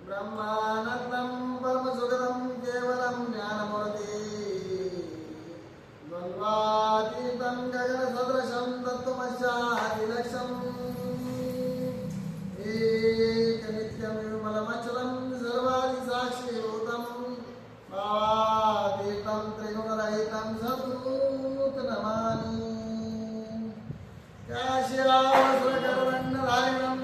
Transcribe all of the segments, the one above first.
ब्रह्मानंदं परमसुखदं केवलं ज्ञानमूर्ति द्वन्द्वातीतं गगनसदृशं तत्त्वमस्यादिलक्ष्यम् एकनित्यं विमलमचलं सर्वादिसाक्षिभूतं भावातीतं त्रिगुणरहितं सद्गुरुं नमामि काश्यावस्त्रकरदण्डधारिणं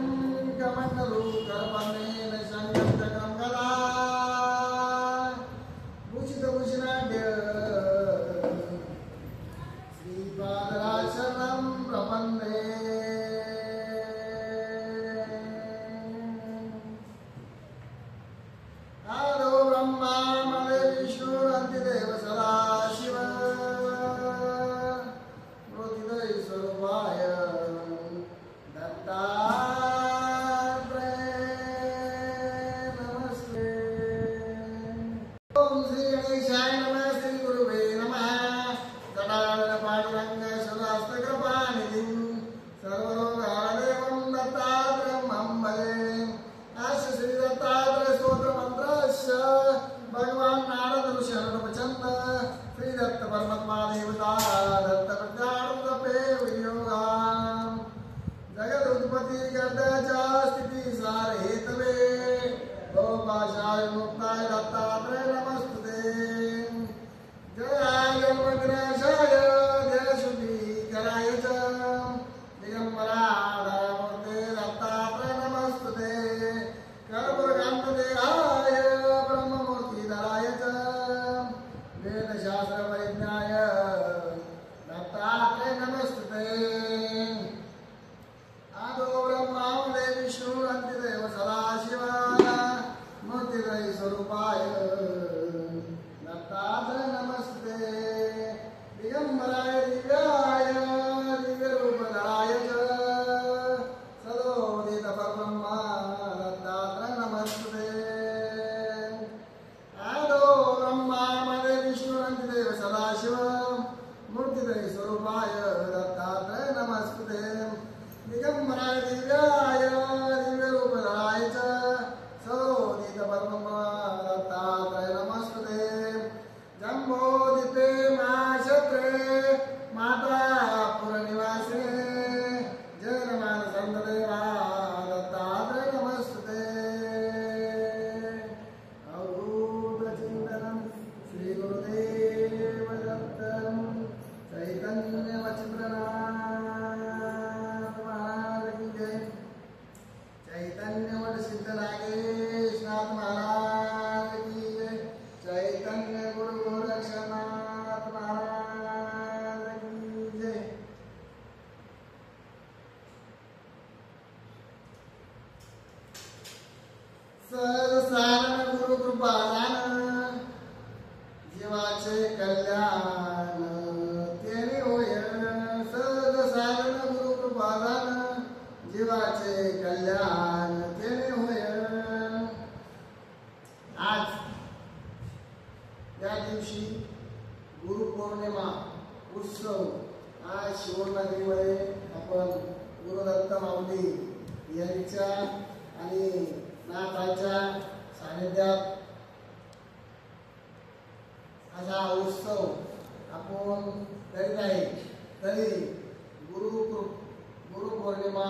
कमण्डलूकर्पणेन शङ्खचक्रं गदा भूषितभूषणाढ्य श्रीपादराशरणं प्रपन्ने आदौ ब्रह्मा मदे विष्णुरन्तिदेव सदाशिव स्वरूपाय दत्तात्रेय नमस्ते। ओम श्री गणेशाय नमः। श्री गुरुवे नमः। जटाधर पांडुरंग सुरास्तकृपानिधिं सर्वलोकहरदेवं दत्तात्रेयं भजे। अस्य श्री दत्तात्रेय स्तोत्र मंत्रस्य भगवान नारद ऋषि अनुपचंद श्री दत्त परमात्मा देवता दत्त जगत उत्पत्ति गर्दचा स्थिति सार हेतवे भवपाशाय मुक्ताय दत्तात्रेय नमस्तुते। जयाय जन्मविनाशाय जयशुद्धीकराय च दिगम्बराधारमूर्ते दत्तात्रेय नमस्तुते। कर्पूरकान्तदेहाय ब्रह्ममूर्तिधराय च वेदशास्त्रवैज्ञाय दत्तात्रेय नमस्तुते। आदौ ब्रह्मा मदे विष्णुरन्तिदेव सदाशिव मूर्तिद्वय स्वरूपाय दत्तात्रेय नमस्ते। दिगम्बराय दिव्याय दिव्यरूपधराय च सदोदितपरब्रह्म दत्तात्रेय नमस्ते। आदौ ब्रह्मा मदे विष्णुरन्तिदेव सदाशिव मूर्तिद्वय स्वरूपाय दत्तात्रेय नमस्ते। दिगम्बराय दिव्याय दिव्यरूपधराय च सदोदितपरब्रह्म दत्तात्रेय नमस्ते। जम्बोदिते महाक्षत्रे माता पुरनिवासिने जयमानसन्ददेवा दत्तात्रेय नमस्ते। अवधूतचिन्तनं श्रीगुरुदेव दत्तं चैतन्यवचित्रनाथ महाराज की जय। चैतन्यवट सिद्धनागेशनाथ महाराज की जय। चैतन्य गुरु गोरक्षनाथ महाराज की जय। सहजसारण गुरु कृपादान जीवाचे कल्याण तेने होय। सहजसारण गुरु कृपादान जीवाचे कल्याण तेने होय। आज या दिवशी गुरुपौर्णिमा उत्सव आज शिवनगरीमध्ये आपण गुरुदत्त माऊली यांच्या आणि नाथाच्या सानिध्यात असा उत्सव आपण करीत आहे। तरी गुरुपौर्णिमा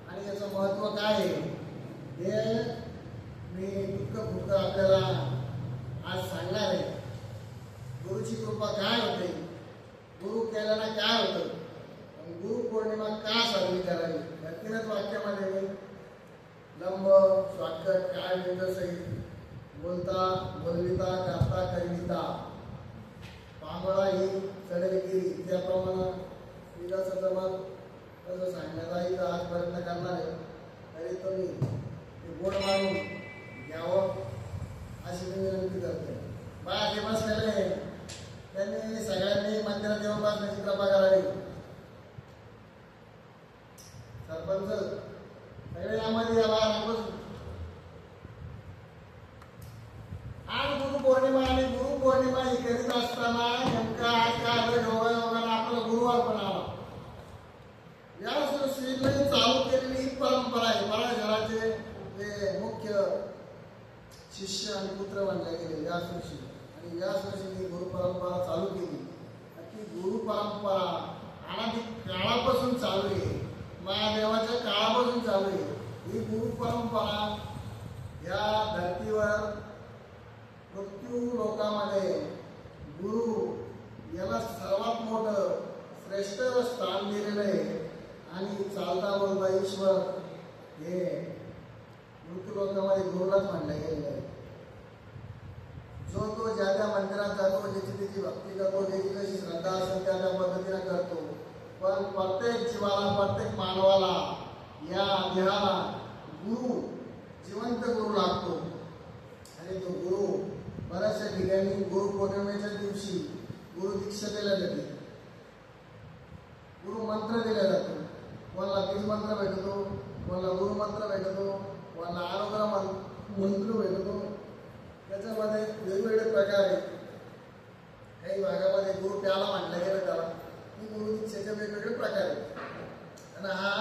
आणि याचं महत्त्व काय आहे हे मी फुटकं आपल्याला आज सांगणार आहे। गुरुची कृपा काय होते, गुरु केल्यानं काय होतं, गुरुपौर्णिमा का साजरी करावी या तीनच वाक्यामध्ये मी लंब स्वाक्षर काय सहित बोलता बोलविता करता करिता पांगळा ही चढविगिरी त्याप्रमाणे मी जसं जमत तसं सांगण्याचा आज प्रयत्न करणार आहे। तरी तुम्ही गोड मानून घ्यावं अशी मी विनंती करते। बाया जे बसलेले त्यांनी सगळ्यांनी मंदिरात येऊन बसण्याची कृपा करावी। सरपंच सगळे यामध्ये या बाया आज गुरु पौर्णिमा आणि गुरुपौर्णिमा ही करीत असताना नेमका आज काय वगैरे आपला गुरुवार पण आला. या सृष्टीने चालू केलेली ही परंपरा आहे. पराशराचे जे मुख्य शिष्य आणि पुत्र मानले गेले या सृष्टी, आणि या सृष्टीने गुरु परंपरा चालू केली. की गुरु परंपरा अनादी काळापासून चालू आहे, महादेवाच्या काळापासून चालू आहे. ही गुरु परंपरा या धर्तीवर मृत्यू लोकांमध्ये गुरु याला सर्वात मोठं श्रेष्ठ स्थान दिलेलं आहे. आणि चालता बोलता ईश्वर हे मृत्यू लोकांमध्ये गुरुलाच मानलं गेलेलं आहे. जो तो ज्या त्या मंदिरात जातो, ज्याची त्याची भक्ती करतो, ज्याची जशी श्रद्धा असेल त्या त्या पद्धतीने करतो. पण प्रत्येक जीवाला, प्रत्येक मानवाला, या देहाला गुरु, जिवंत गुरु लागतो. आणि तो गुरु बऱ्याचशा ठिकाणी गुरुपौर्णिमेच्या दिवशी गुरु दीक्षा दिल्या जाते, गुरु मंत्र दिला जातो. कोणाला बीज मंत्र भेटतो, कोणाला गुरु मंत्र भेटतो, कोणाला अनुग्रह मंत्र भेटतो. त्याच्यामध्ये वेगवेगळे प्रकार आहेत. काही भागामध्ये गुरु प्याला म्हटलं गेलं त्याला, ही गुरु दीक्षेचे वेगवेगळे प्रकार आहेत. आणि हा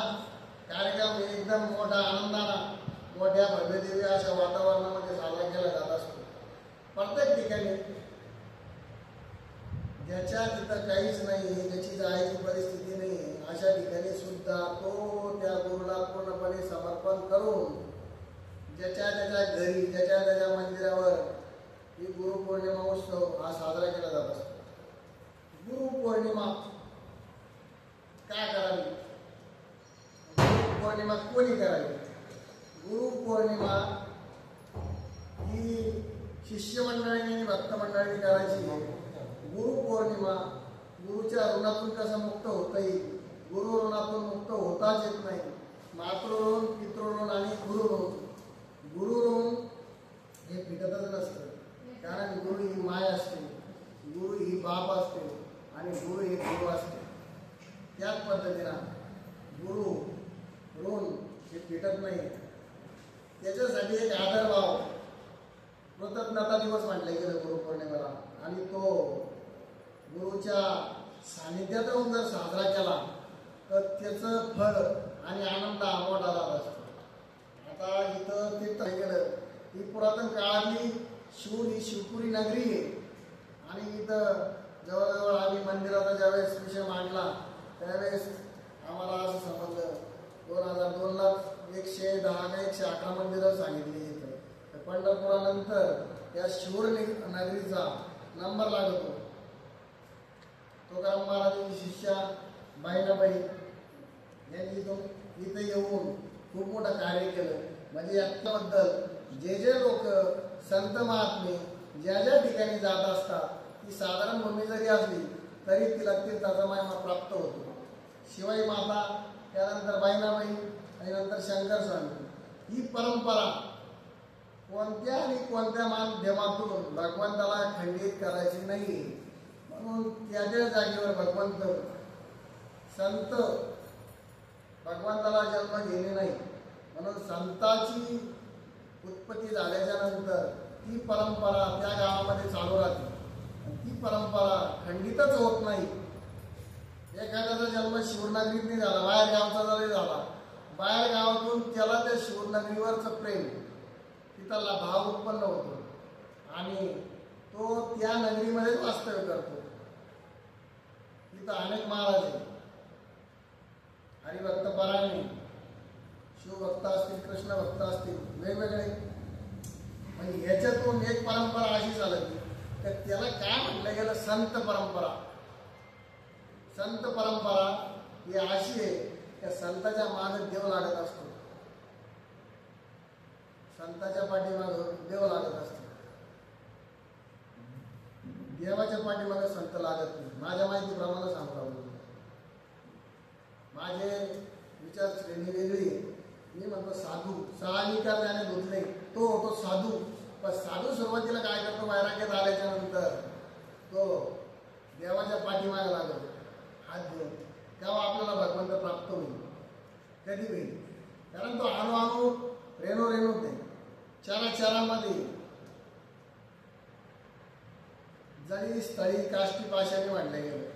कार्यक्रम एकदम मोठा आनंदानं, मोठ्या भव्यदेवी अशा वातावरणामध्ये साजरा केला जात असतो. प्रत्येक ठिकाणी ज्याच्या तिथं काहीच नाही, ज्याची जायची परिस्थिती नाही, अशा ठिकाणी सुद्धा तो त्या गुरुला पूर्णपणे समर्पण करून ज्याच्या त्याच्या घरी, ज्याच्या त्याच्या मंदिरावर ही गुरुपौर्णिमा उत्सव हा साजरा केला जात असतो. गुरुपौर्णिमा काय करावी, गुरुपौर्णिमा कोणी करावी? गुरुपौर्णिमा ही शिष्यमंडळींनी आणि भक्त मंडळींनी करायची. गुरुपौर्णिमा गुरुच्या ऋणातून कसं मुक्त होता येईल, गुरु ऋणातून मुक्त होताच येत नाही. मातृऋण, पितृऋण आणि गुरुऋण. गुरुऋण हे फिटतच नसतं, कारण गुरु ही माय असते, गुरु ही बाप असते आणि गुरु ही गुरु असते. त्याच पद्धतीनं गुरु ऋण हे फिटत नाही. त्याच्यासाठी एक आदरभाव, कृतज्ञता दिवस म्हटले गेले गुरुपौर्णिमेला. आणि तो गुरुच्या सानिध्यात राहून जर साजरा केला तर त्याचं फळ आणि आनंद मोठा झाला असतो. आता इथं तीर्थ गेलं, ही पुरातन काळातली शिवूर ही शिवपुरी नगरी आहे. आणि इथं जवळजवळ आम्ही मंदिराचा ज्यावेळेस विषय मांडला त्यावेळेस आम्हाला असं समजलं 2002ला 110 का 111 मंदिरं सांगितली इथं. तर पंढरपुरानंतर या शिवूर नगरीचा नंबर लागतो. तुकाराम महाराजांची शिष्या बाईनाबाई यांनी इथं येऊन खूप मोठं कार्य केलं. म्हणजे याबद्दल जे जे लोक संत महात्मे ज्या ज्या ठिकाणी जात असतात, ती साधारण भूमी जरी असली तरी तिला तीर्थाचा महिमा प्राप्त होतो. शिवाई माता, त्यानंतर बाईनाबाई आणि नंतर शंकर स्वामी. ही परंपरा कोणत्या आणि कोणत्या माध्यमातून भगवंताला खंडित करायची नाही. म्हणून त्या त्या जागेवर भगवंत संत भगवंताला जन्म घेणे नाही. म्हणून संताची उत्पत्ती झाल्याच्या नंतर ती परंपरा त्या गावामध्ये चालू राहते. ती परंपरा खंडितच होत नाही. एखाद्याचा जन्म शिवनगरीत नाही झाला, बाहेर गावचा जरी झाला, बाहेर गावातून त्याला त्या शिवनगरीवरचं प्रेम, तिथला भाव उत्पन्न होतो आणि तो त्या नगरीमध्येच वास्तव्य करतो. तिथं अनेक महाराज आहेत, हरिभक्त परायणे, शिवभक्त असतील, कृष्ण भक्त असतील, वेगवेगळे. म्हणजे ह्याच्यातून एक परंपरा अशी चालते तर त्याला काय म्हटलं गेलं, संत परंपरा. संत परंपरा ही अशी आहे त्या संताच्या मागे देव लागत असतो, संताच्या पाठीमागे देव लागत असतो. देवाच्या पाठीमागे संत लागत नाही. माझ्या माहितीप्रमाणे सांगतो, माझे विचार श्रेणी वेगळी. मी म्हणतो साधू, साहनिका त्याने धुतले, तो होतो साधू. पण साधू सुरुवातीला काय करतो, वैराग्यात आल्याच्या नंतर तो देवाच्या पाठीमागे लागतो हात घेऊन. तेव्हा आपल्याला भगवंत प्राप्त होईल. कधी होईल? कारण तो अणु रेणू नाही, चराचरामध्ये जरी स्थळी काष्टी पाशाने मांडले गेले.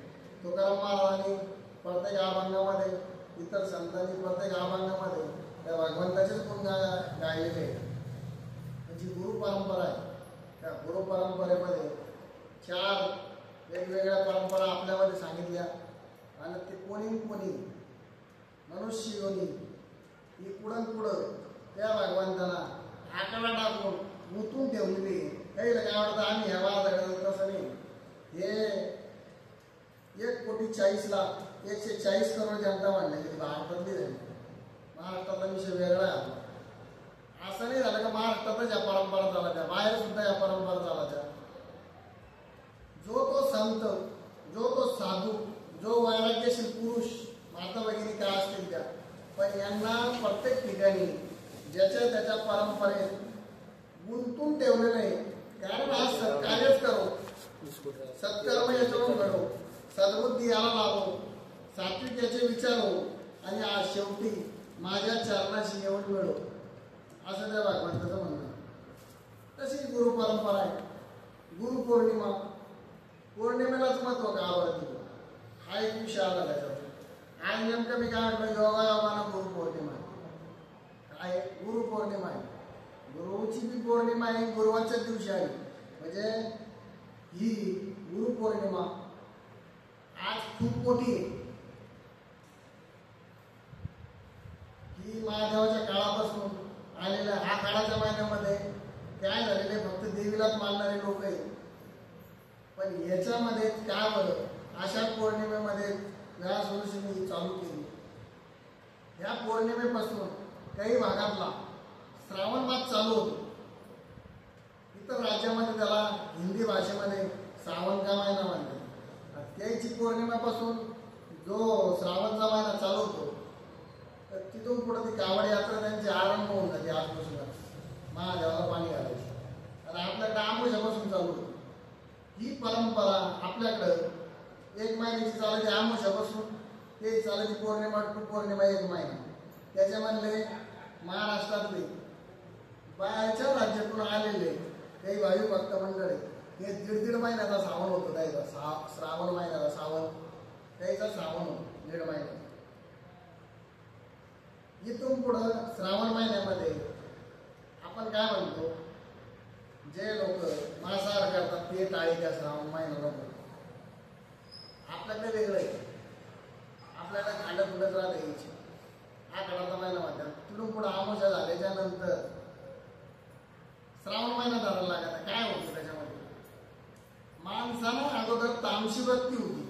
तुकाराम महाराजांनी प्रत्येक अभंगामध्ये, इतर संतांनी प्रत्येक अभंगामध्ये त्या भगवंताचेच गुण गायलेले आहेत. जी गुरु परंपरा आहे, त्या गुरु परंपरेमध्ये 4 वेगवेगळ्या परंपरा आपल्यामध्ये सांगितल्या आणि ते कोणी मनुष्य योनी ही पुढं त्या भगवंताला आकडा टाकून गुंतून ठेवलेली. काही काय वाटतं आम्ही ह्या वाद तसं नाही. हे 1,40,00,000 140 करोड जनता मांडली भारतातली झाली. महाराष्ट्रातला विषय वेगळा आहे. असं नाही झालं का महाराष्ट्रातच या परंपरा चालायच्या, बाहेर सुद्धा या परंपरा चालायच्या. जो तो संत, जो तो साधू, जो वैराग्यशील पुरुष, माता भगिनी काय असतील त्या, पण यांना प्रत्येक ठिकाणी ज्याच्या त्याच्या परंपरेत गुंतून ठेवले नाही. कारण आज सत्कार्यच करो, सत्कर्म याच्यावरून घडो, सद्बुद्धी याला लाभो, सात्विक याचे विचार हो आणि आज शेवटी माझ्या चरणाशी येऊन मिळो, असं त्या भगवंताचं म्हणणं. तशीच गुरु परंपरा आहे. गुरु पौर्णिमेलाच महत्व का आवडते हा एक विषय आला त्याच्यावर. आज नेमकं मी काय म्हटलं, योगायोगानं गुरु पौर्णिमा आहे. गुरु पौर्णिमा आहे, गुरुची बी पौर्णिमा आहे, गुरुवारच्या दिवशी आहे. म्हणजे ही गुरु पौर्णिमा आज खूप मोठी आहे. ही महादेवाच्या काळापासून आलेल्या हा काळाच्या महिन्यामध्ये काय झालेले फक्त देवीलाच मानणारे लोक आहेत. पण याच्यामध्ये काय बरं, अशा पौर्णिमेमध्ये व्यासऋषींनी चालू केली. या पौर्णिमेपासून काही भागातला श्रावण मास चालू होतो. इतर राज्यामध्ये त्याला हिंदी भाषेमध्ये श्रावण का महिना म्हणतात. त्याची पौर्णिमेपासून जो श्रावणचा महिना चालू होतो, तर तिथून पुढे ती कावड यात्रा त्यांची आरंभ होऊन जाते. आजपासूनच महादेवाला पाणी घालायचे आणि आपल्याकडे आमोशापासून चालू होती ही परंपरा. आपल्याकडं 1 महिन्याची चालते आमोशापासून, ते चालते पौर्णिमा टू पौर्णिमा 1 महिना. त्याच्यामधले महाराष्ट्रातले बाहेरच्या राज्यातून आलेले काही भाविक भक्त मंडळी हे 1.5 महिन्याचा श्रावण होतो. त्याचा श्रावण महिन्याचा त्याचा श्रावण होतो 1.5 महिन्याचा. इथून पुढं श्रावण महिन्यामध्ये आपण काय म्हणतो, जे लोक मांसाहार करतात ते टाळीच्या श्रावण महिना नको. आपल्याकडे वेगळं आहे. आपल्याला खांडत फुडत राहायची हा काळाचा महिना म्हणतात. तिथून पुढे आमोशा झाल्याच्या नंतर श्रावण महिना धरायला लागत. काय होतं त्याच्यामध्ये, माणसानं अगोदर तामशी वृत्ती होती.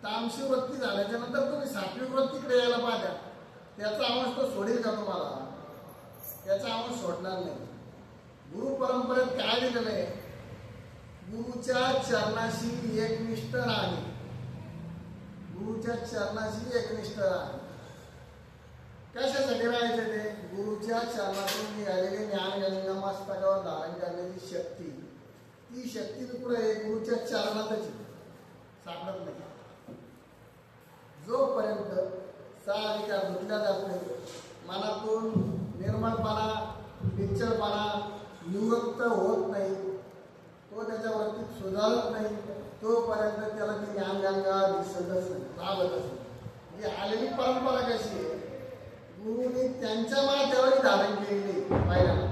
तामशी वृत्ती झाल्याच्या नंतर तुम्ही सात्विक वृत्तीकडे यायला पाहता. त्याचा अंश तो सोडेल का तुम्हाला? त्याचा अंश सोडणार नाही. गुरु परंपरेत काय दिलेलं आहे, गुरुच्या चरणाशी एकनिष्ठ राहणे. गुरुच्या चरणाशी एकनिष्ठ राहणे कशासाठी राहायचे? ते गुरुच्या चरणातून निघालेली ज्ञानगंगा मस्तकावर धारण करण्याची शक्ती, ती शक्ती पुढे गुरुच्या चरणातच सापडत नाही. जोपर्यंत 6 विकार धुतल्या जात नाही, मनातून निर्मळपणा, निश्चलपणा निवृत्त होत नाही, तो त्याच्या वृत्तीत सुधारत नाही, तोपर्यंत त्याला ती ज्ञानगंगा दिसतच नाही, लाभतच नाही. ही आलेली परंपरा कशी आहे, गुरुने त्यांच्या माथ्यावर धारण केलेली. पहिल्यांदा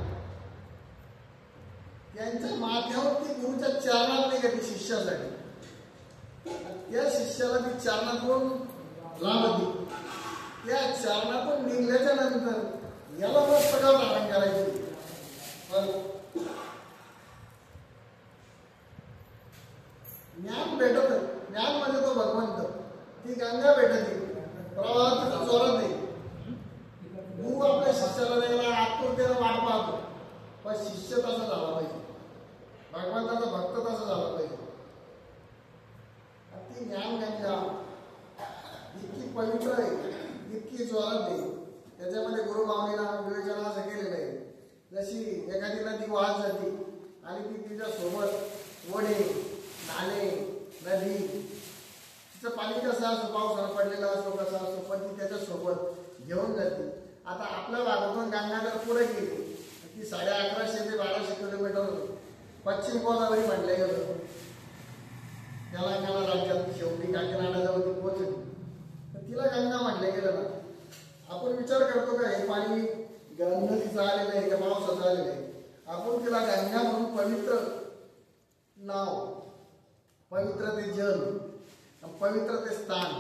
त्यांच्या माथ्यावर ती गुरुच्या चरणात नाही का ती शिष्यासाठी, त्या शिष्याला ती चरणातून लाभती. त्या चरणातून निघल्याच्या नंतर याला मस्तकावर धारण करायची. ज्ञान भेटत, ज्ञान म्हणजे तो भगवंत, ती गंगा भेटते, प्रवाहात तिचा जोरात नाही. गुरु आपल्या शिष्याला द्यायला आतुरतेने वाट पाहतो, पण शिष्य तसा झाला पाहिजे, भगवंताचा भक्त तसा झाला पाहिजे. ती ज्ञानगंगा इतकी पवित्र आहे, इतकी जोरात आहे. त्याच्यामध्ये गुरुमाऊलीला विवेचना असं केलेलं आहे, जशी एखादी नदी वाहत जाते आणि ती तिच्या सोबत ओढे, नाले, नदी, तिचं पाणी कसं असो, पावसाळा पडलेला असो, कसा असो, पण ती त्याच्या सोबत घेऊन जाते. आता आपल्या भागातून गंगा जर पुढे गेली, ती 1150 ते 1200 किलोमीटर पश्चिम गोदावरी म्हटलं गेलं. तेलंगणा राज्यात शेवटी काकीनाडाजवळ ती पोहोचली. तर तिला गंगा म्हटलं गेलं ना. आपण विचार करतो का हे पाणी नदीचं आलेलं आहे का पावसाचं आलेलं आहे. आपण तिला गंगा म्हणून पवित्र नाव, पवित्र ते जल, पवित्र ते स्थान.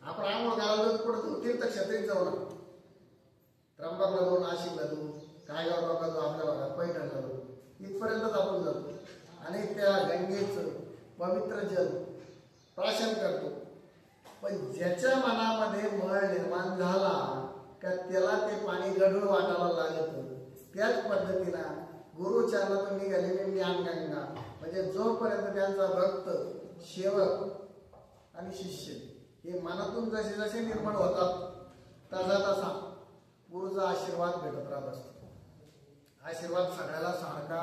आपण आंघोळ घालायला कुठं तीर्थक्षेत्रीत जाऊ ना, त्र्यंबकला जाऊ, नाशिकला जाऊ, कायगाव टोका जाऊ, आपल्या भागात पैठणला जाऊ, इथपर्यंतच आपण जातो आणि त्या गंगेचं पवित्र जल प्राशन करतो. पण ज्याच्या मनामध्ये मळ निर्माण झाला का त्याला ते पाणी गढूळ वाटायला लागतं. त्याच पद्धतीनं गुरुचरणातून निघालेली ज्ञानगंगा म्हणजे जोपर्यंत त्यांचा भक्त, सेवक आणि शिष्य हे मनातून जसे जसे निर्माण होतात तसा तसा गुरुचा आशीर्वाद भेटत राहत असतो. आशीर्वाद सगळ्याला सारखा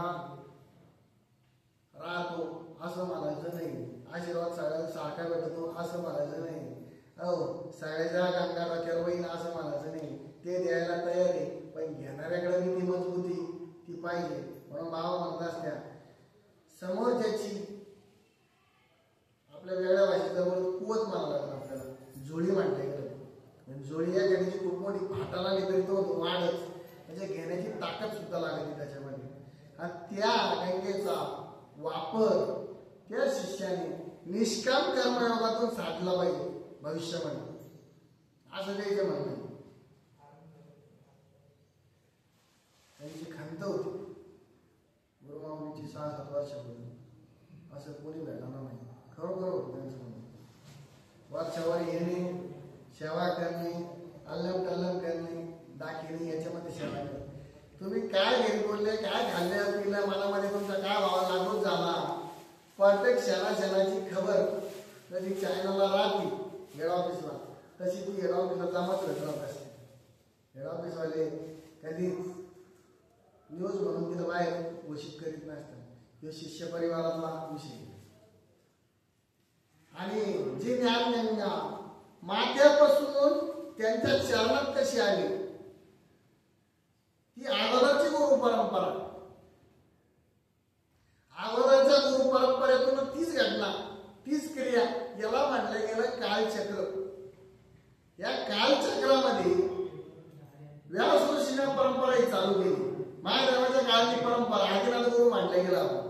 राहतो असं म्हणायचं नाही. आशीर्वाद सगळ्याला सारखा भेटतो असं म्हणायचं नाही. हो, सगळ्याच्या गंगा केरवईन असं म्हणायचं नाही. ते द्यायला तयार आहे, पण घेणाऱ्याकडे ती मजबूती ती पाहिजे. म्हणून बाबा म्हणत असत्या समोरच्याची आपल्या वेगळ्या भाषेजवळ कुवत म्हणावं लागतं. आपल्याला जोडी म्हणता गेलं. जोडी या गणेची खूप मोठी फाटाला आली तरी तो वाढच, म्हणजे घेण्याची ताकद सुद्धा लागते त्याच्यामध्ये. आणि त्या गंगेचा वापर त्या शिष्याने निष्काम कर्मयोगातून साधला पाहिजे भविष्यामध्ये, असं त्याचं म्हणणं आहे. त्यांची खंत होती गुरुमाऊलीची 6-7 वर्षापूर्वी. असं कोणी भेटणार नाही. खरोखर होतं त्यांचं म्हणणं. वरच्यावर येणे, सेवा करणे, अल्लम टल्लम करणे, दाखिणे, याच्यामध्ये सेवा करणे. तुम्ही काय घरी बोलले, काय खाल्लं पिलं, मनामध्ये तुमचा काय भाव लागून झाला, प्रत्येक क्षणाची खबर कधी चॅनलला राहते हेड ऑफिसला, तशी ती हेड ऑफिसला जमाच भेटत असते. हेड ऑफिसवाले कधीच न्यूज म्हणून तिला बाहेर घोषित करीत नसतात. हे शिष्य परिवारातला विषय. आणि जी ज्ञानगंगा माथ्यापासून त्यांच्या चरणात कशी आली, ती अगोदरची गुरु परंपरा, अगोदरच्या गुरु परंपरेतून तीच घटना, तीच क्रिया, याला म्हटलं गेलं कालचक्र. या कालचक्रामध्ये व्यास ऋषीने परंपरा ही चालू केली. महादेवाच्या काळाची परंपरा आदिनाथ गुरु म्हटलं गेलं.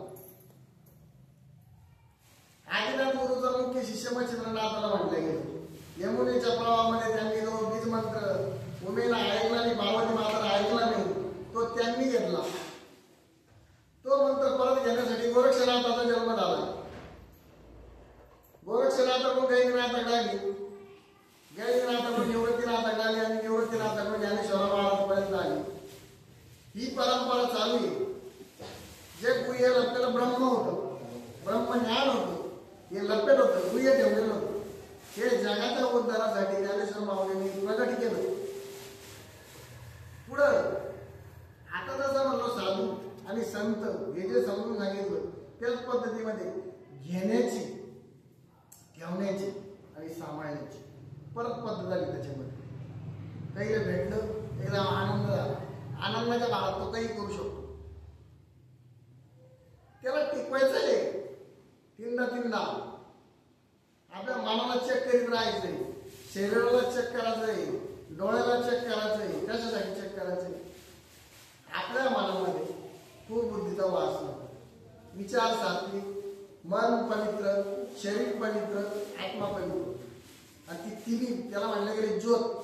आदिनाथ गुरुचा मुख्य शिष्य मच्छिंद्रनाथाला म्हटलं गेलं. यमुनेच्या प्रवाहामध्ये त्यांनी जो बीज मंत्र उमेला ऐकला नाही, पार्वती माताला ऐकला नाही, तो त्यांनी घेतला. तो मंत्र परत घेण्यासाठी गोरक्षनाथाचा जन्म झाला. गोरक्षनाथाकडून गैरीनाथाकडे आली, गैरीनाथाकडून निवृत्तीनाथाकडे आली आणि निवृत्तीनाथाकडून ज्ञानेश्वर महाराजांपर्यंत आली. ही परंपरा चालू आहे. जे गुह्य आपल्याला ब्रह्म होतं, ब्रह्मज्ञान होतं, हे लपेट होतं, गुह्य ठेवलेलं होतं. हे जगाच्या उद्धारासाठी ज्ञानेश्वर माऊलींनी प्रगट केलं. पुढं आता जसं म्हणलो साधू आणि संत हे जे समजून सांगितलं त्याच पद्धतीमध्ये घेण्याची, ठेवण्याची आणि सांभाळण्याची परत पद्धत आली त्याच्यामध्ये. काही भेटलं एकदा आनंद झाला, आनंदाच्या भागात तो काही करू शकतो. त्याला टिकवायचं आहे. तीनदा आपल्या मनाला चेक करीत राहायचंय, शरीराला चेक करायचंय, डोळ्याला चेक करायचंय. कशासाठी चेक करायचंय? आपल्या मनामध्ये खूप बुद्धीचा वास नको, विचार सात्विक, मन पवित्र, शरीर पवित्र, आत्मा पवित्र. आणि ती तिन्ही त्याला म्हणलं गेले ज्योत.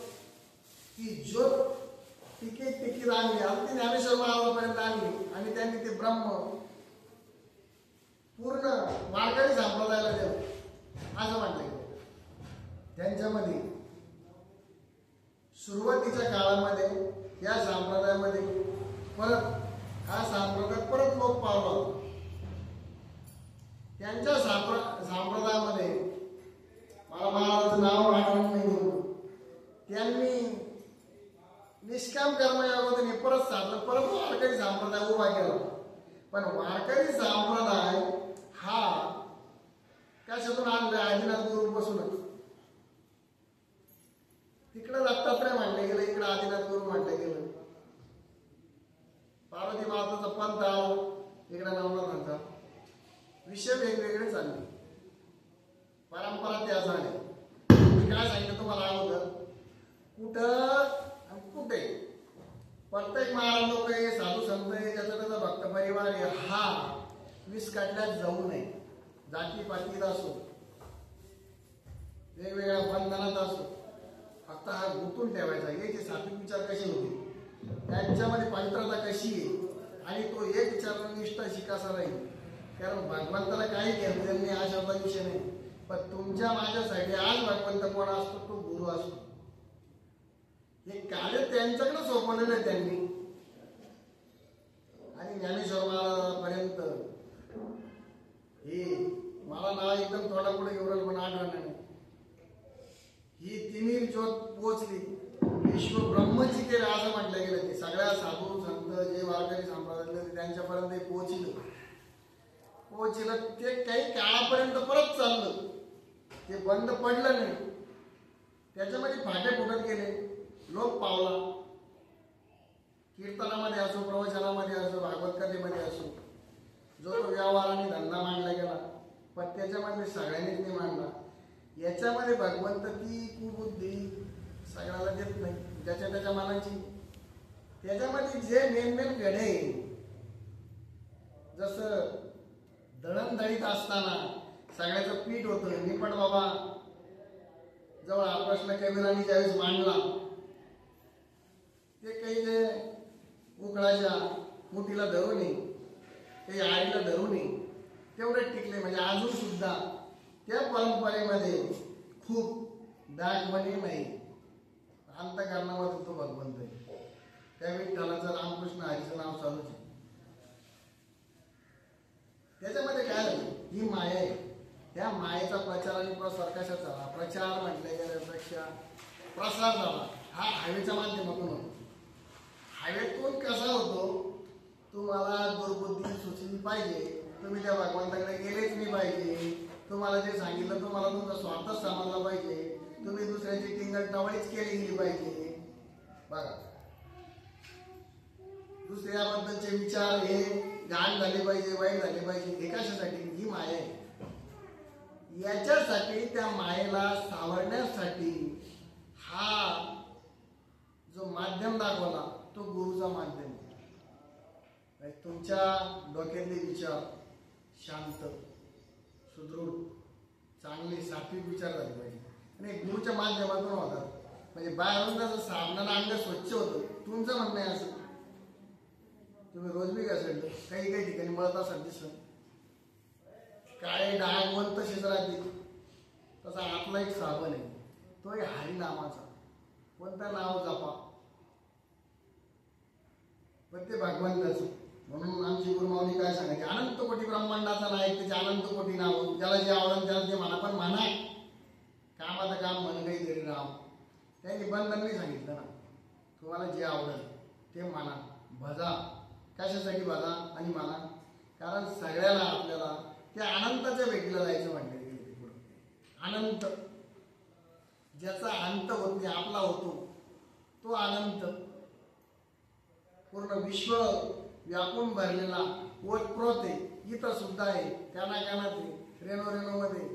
ती ज्योत टिकीत आणली आणि ती ज्ञानेश्वर महाराजांपर्यंत आणली आणि त्यांनी ते ब्रह्म पूर्ण वारकरी संप्रदायाला दिलं असं म्हटलं गेलं. त्यांच्यामध्ये सुरुवातीच्या काळामध्ये या संप्रदायामध्ये परत हा संप्रदाय परत लोक पावला. त्यांच्या संप्रदायामध्ये मला महाराजांचं नाव आठवण नाही, त्यांनी निष्काम कर्मयोगातून हे परत साधलं, परत वारकरी संप्रदाय उभा केला. पण वारकरी संप्रदाय हा कशातून आणला? आदिनाथ गुरुपासूनच. तिकडं दत्तात्रय म्हटलं गेलं, इकडं आदिनाथ गुरु म्हटलं गेलं. पार्वती माताचा पंथ आला, इकडं नवनाथांचा. विषय वेगवेगळे चालले. त्या झाल्या. मी काय सांगितलं तुम्हाला अगोदर, कुठं आणि कुठे प्रत्येक महाराज लोक आहे, साधू संत आहे, त्याचा त्याचा भक्त परिवार आहे, हा विस्कटल्यात जाऊ नये. जातीपातीत असो, वेगवेगळ्या बंधनात असो, फक्त हा गुंतून ठेवायचा. याचे सात्विक विचार कसे होते, त्यांच्यामध्ये पवित्रता कशी आहे, आणि तो एक विचार निष्ठाशी कसा राहील. कारण भगवंताला काही घेतलेलं नाही हा शब्द विषय नाही, पण तुमच्या माझ्यासाठी आज भगवंत कोण असतो, तो गुरु असतो. हे कार्य त्यांच्याकडे सोपवलेलं आहे त्यांनी. आणि ज्ञानेश्वर महाराजांपर्यंत हे मला नाव एकदम थोडा पुढे एवढं पण आठवण नाही, ही तिन्ही ज्योत पोचली. विश्व ब्रह्मची केलं असं म्हटलं गेलं. ते सगळ्या साधू संत जे वारकरी संप्रदायातले त्यांच्यापर्यंत पोहोचलं. ते काही काळापर्यंत परत चाललं, ते बंद पडलं नाही. त्याच्यामध्ये फाटे फुटत गेले, लोक पावला. कीर्तनामध्ये असो, प्रवचनामध्ये असो, भागवत कथेमध्ये असो, जो तो व्यवहाराने धंदा मांडला गेला, पण त्याच्यामध्ये सगळ्यांनीच नाही मांडला. याच्यामध्ये भगवंत ती कुबुद्धी सगळ्याला देत नाही, ज्याच्या त्याच्या मनाची. त्याच्यामध्ये जे मेन घडे, जसं दळणदळीत असताना सगळ्याचं पीठ होतं, निपट बाबा जवळ हा प्रश्न कबीरांनी ज्यावेळेस मांडला, ते काही जे उकळाच्या मुठीला धरू नये, काही आईला धरू नये, तेवढे टिकले. म्हणजे अजून सुद्धा त्या परंपरेमध्ये खूप दागमणी नाही. अंतःकरणामध्ये तो भगवंत आहे. त्या विठ्ठलाचं रामकृष्ण हरीचं नाव चालूच आहे. त्याच्यामध्ये काय झालं, ही माया आहे. त्या मायेचा प्रचार आणि प्रसार कशा झाला, प्रचार म्हटल्या गेल्यापेक्षा प्रसार झाला हा हायवेच्या माध्यमातून होतो. हायवेतून कसा होतो, तुम्हाला दुर्बुद्धी सुचली पाहिजे, तुम्ही त्या भगवंताकडे गेलेच नाही पाहिजे, तुम्हाला जे सांगितलं तुम्हाला तुमचा स्वार्थच समजला पाहिजे, तुम्ही दुसऱ्याची टिंगल टवाळीच केली गेली पाहिजे. बघा, दुसऱ्याबद्दलचे विचार हे घाण झाले पाहिजे, वाईट झाले पाहिजे. हे कशासाठी, ही माया आहे. याच्यासाठी, त्या मायेला सावरण्यासाठी हा जो माध्यम दाखवला तो गुरुचा माध्यम. तुमच्या डोक्यातले विचार शांत, सुदृढ, चांगले सात्विक विचार झाले पाहिजे, आणि गुरुच्या माध्यमातून होतात. म्हणजे बाहेरून जसं साबणाला अंग स्वच्छ होतं, तुमचं म्हणणं आहे असं. तुम्ही रोज बी घासलं, काही काही ठिकाणी मळत असाल दिसत, काय डाग वन तशीच राहते. तसा आतला एक साबण आहे, तो आहे हरी नामाचा. कोणता नाव जपा, पण ते भगवंताचं. म्हणून आमची गुरुमाऊली काय सांगायची, अनंत कोटी ब्रह्मांडाचा नायक, त्याचे अनंत कोटी नाव, ज्याला जे आवडलं त्याला ते म्हणा, पण म्हणा कामाचं काम म्हण काही तरी राम. त्यांनी बंधननी सांगितलं ना, तुम्हाला जे आवडेल ते म्हणा, भजा. कशासाठी भजा आणि म्हणा, कारण सगळ्याला आपल्याला त्या अनंताच्या भेटीला जायचं म्हणते. अनंत ज्याचा अंत होत नाही, आपला होतो तो अनंत, पूर्ण विश्व व्यापून भरलेला ओतप्रोत आहे. इथं सुद्धा आहे, काना कानात आहे, रेणो रेणोमध्ये.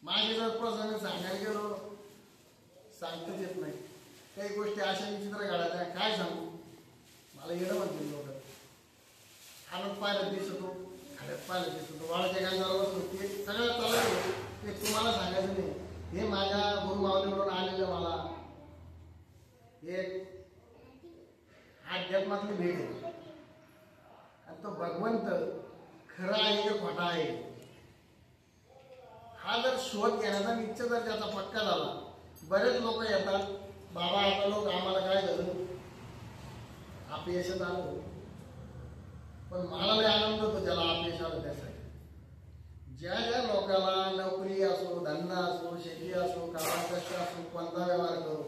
मागे जर प्रसंग सांगायला गेलो सांगताच येत नाही. काही गोष्टी अशा विचित्र घडायच्या, काय सांगू. मला येणं म्हणते लोक, हालत पाहिलं दिसतो, खाड्यात पाहिलं दिसतो, वाळाच्या गांजावर बसतो, ते सगळं चालू. ते तुम्हाला सांगायचं नाही. हे माझ्या गुरुमाऊलीवरून आलेलं मला एक अध्यात्मातली भेट आहे. आणि तो भगवंत खरा आहे की खोटा आहे, हा जर शोध घेण्याचा निश्चय जर त्याचा पक्का झाला. बरेच लोक येतात, बाबा आता लोक आम्हाला काय झालं, अपयश आलं, पण मला लय आनंद होतो ज्याला अपयश आलं त्यासाठी. ज्या ज्या लोकांना नोकरी असो, धंदा असो, शेती असो, कामात कष्ट असो, कोणता व्यवहार करो,